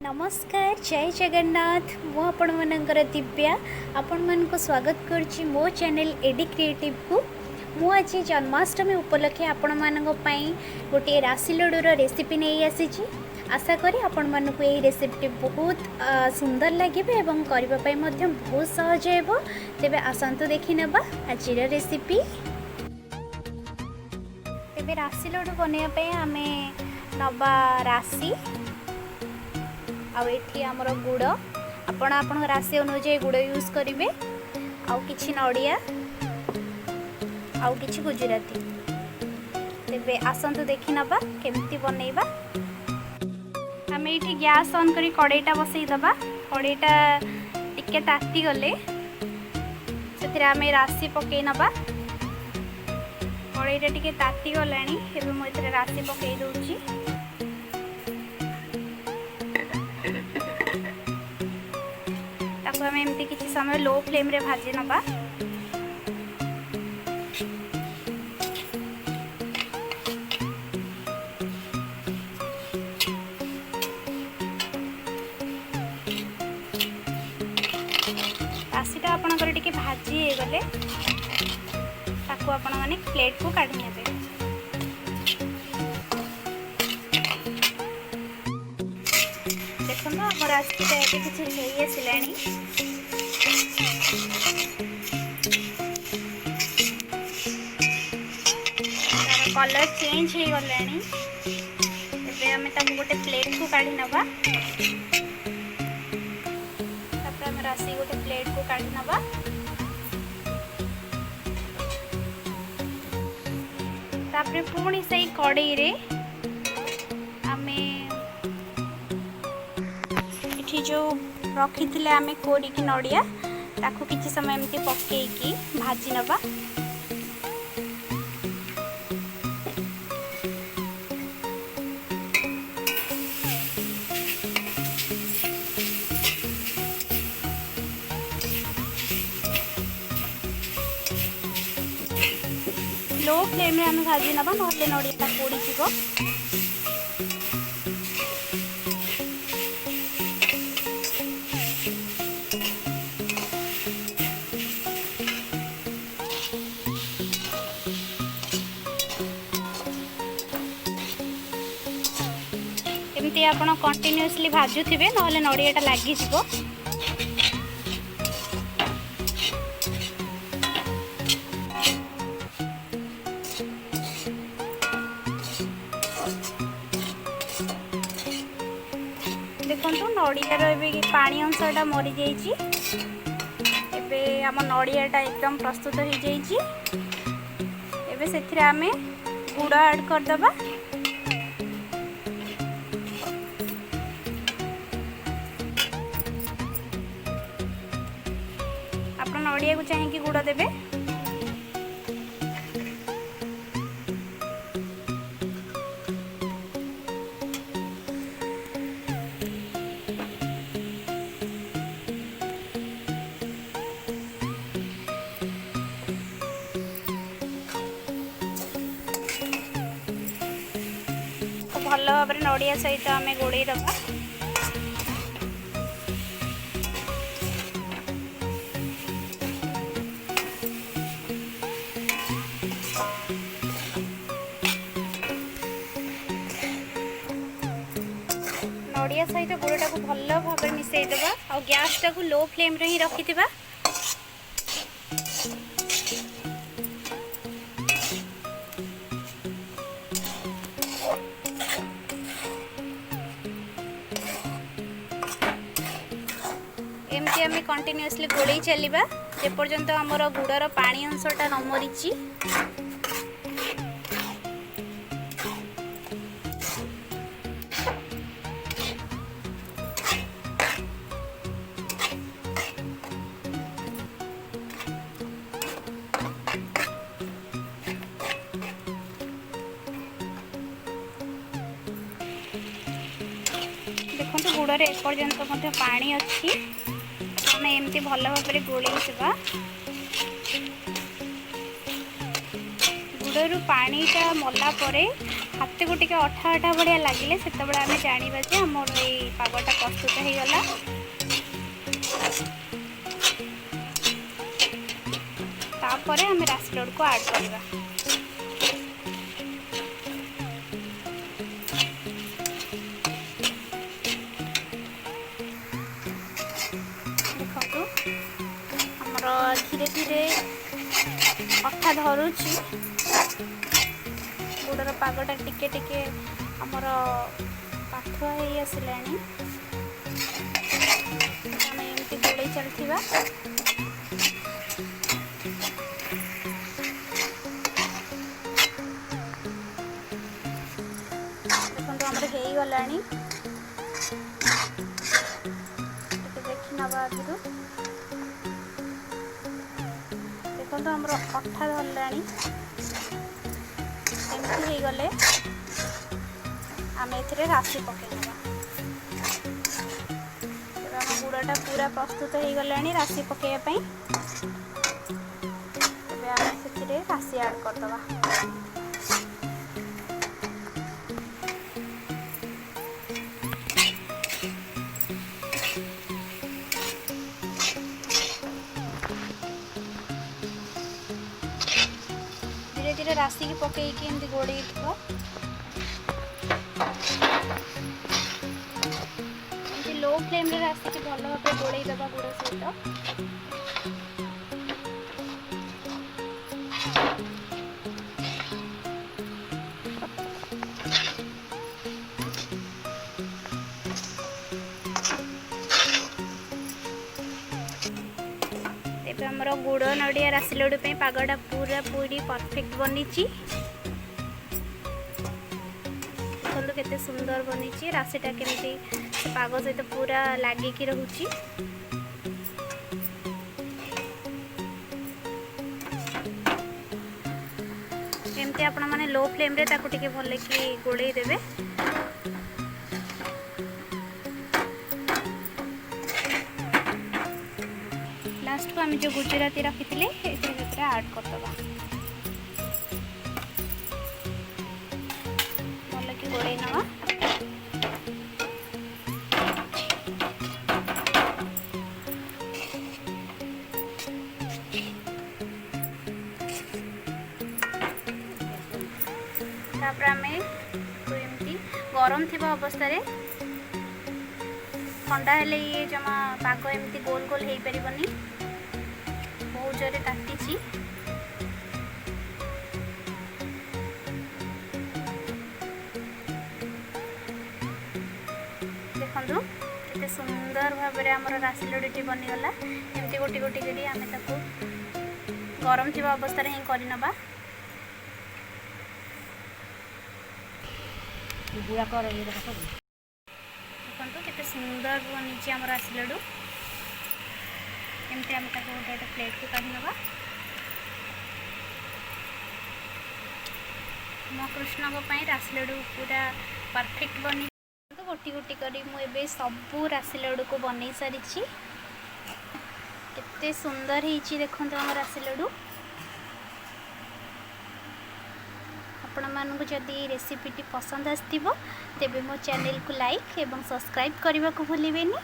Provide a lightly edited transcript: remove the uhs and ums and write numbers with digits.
नमस्कार जय जगन्नाथ मु आपण मनकर दिव्या आपण मन को स्वागत करछि मो चैनल एडी क्रिएटिव को। मु आज जन्माष्टमी उपलक्षे आपण मान गोटे राशि लड्डूर रेसिपी नहीं आसी। आशा करी आपण मन को यही रेसिपी बहुत सुंदर लगे एवं करने बहुत सहज हो। तेबे आसतु देखि नेबा आज रेसिपी। तेबे राशि लड्डू बनवाई आमे नबा राशि आउ एठी हमर गुड़ आपण आपण राशि अनुसार गुड़ यूज करेंगे आउ किछि नड़िया आउ किछि गुजराती। तेबे आसंतु देखि नबा केमती बनैबा। आम ये गैस ऑन करी कड़ईटा बसई दबा। कड़ईटा टिके ताती गले से आम राशि पकई नबा। कड़ईटा टिके ताती गलानी एबे मु एथरे राशि पकई दउची। ताको हमें एमती किसी समय लो फ्लेम रे भाजी नबा। राशिटा आपणकर टिके भाजी हो गले ताको आपण माने प्लेट को काढी नेबे। देखो ना हमर राशिटा एके किछि हेई आसिलानी। कलर चेंज हो गलानी। एबे हमें ताको गोटे प्लेट को काढी नबा। तापर हम राशि गोटे प्लेट को काढी नबा। तापर पुणी सही कड़ई रे हमें इठी जो रखी थिले हमें कोरी की नड़िया ताको किछि समय एमती पकेइकी भाजी नबा। लो फ्लेम रे हमें भाजी नबा नहले नड़िया पोड़ी जीवो। एमती आपण कंटिन्यूअसली भाजुथिबे नहले नड़ियाटा लागि जीवो। देखो नड़ियार ए पानी अंशटा मरी जाइए। एबे आम नड़ियाटा एकदम प्रस्तुत हो जाइए। एबे सेथिरे आमे गुड़ ऐड करदबा। आप नड़िया को चाहिए गुड़ देबे। भल भाव नड़िया सहित आम गोड़े दबा। नड़िया सहित गुड़टा को भल भाव मिसई दबा और गैस टाको लो फ्लेम रे ही रखिथिबा। एमती आम कंटिन्यूअसली गोड़े चलवा जेपर्यंत आमर गुड़र पानी अंशटा न मरीची। देखो गुड़े एपर्यंत पानी अच्छी आम एमती भल भाव गोलैवा। गुड़रू पानीटा मला परे हाथ को टिके अठा अठा भाया लगे से आम जाना जे आमर ये पागटा प्रस्तुत हो गला। तापर आम राशि लड्डू को ऐड करवा। देखो आमर धीरे धीरे अठा धरुची गुड़र पागटा टिके टिके आमर पाठुआ हो आसला। आम एमती गोड़े चलता देखो आमर हो गला। देखी नवा आगु देखो आमर अठा धरला। एमती हो गले आम ए राशि पकईना। आम गुड़टा पूरा प्रस्तुत हो गला राशि पकईवाई। आम से राशि ऐड करदे। धीरे धीरे राशि की पकईकी एमती गोड़े लो फ्लेम रे राशि की भल भाव गोड़े दबा गुड़ सहित। तेज आमर गुड़ नड़िया राशि लड्डू पागटा पूरा पूरी परफेक्ट बनी। देखो केते सुंदर बनी। राशिटा केमती पाग सहित पूरा लागिकी रहुची। एमती आपण माने लो फ्लेम रे ताकू टिके भले कि गोड़े देबे। लास्ट को आम जो गुजराती रखी थे ऐड करदे। भल कि गोड़े नवा। तापर आम एमती गरम थी अवस्था ठंडा हेले ये जमा पाग एमती गोल गोल हो पारबनी। बहुत जोरे ताती। देखु केते सुंदर भाव में आमर राशि लड्डूटी बनीगला। एमती गोटी गोटी करी आम ताकू गरम थी अवस्था ही करनबा। देखो केते सुंदर बनी आम राशि लड्डू। एमती आम गोटे गोटे प्लेट को काढ़ी नवा। मो कृष्ण राशि लड्डू पूरा परफेक्ट बनी। गोटी गोटी करी मुझे सबू राशि लड्डू को बन सारी। केते सुंदर ही देखो आम राशि लड्डू। आपण मानक जदि रेसिपीटी पसंद आसथिबो तेबे मो चैनल को लाइक एवं सब्सक्राइब करने को भूलिबेनी।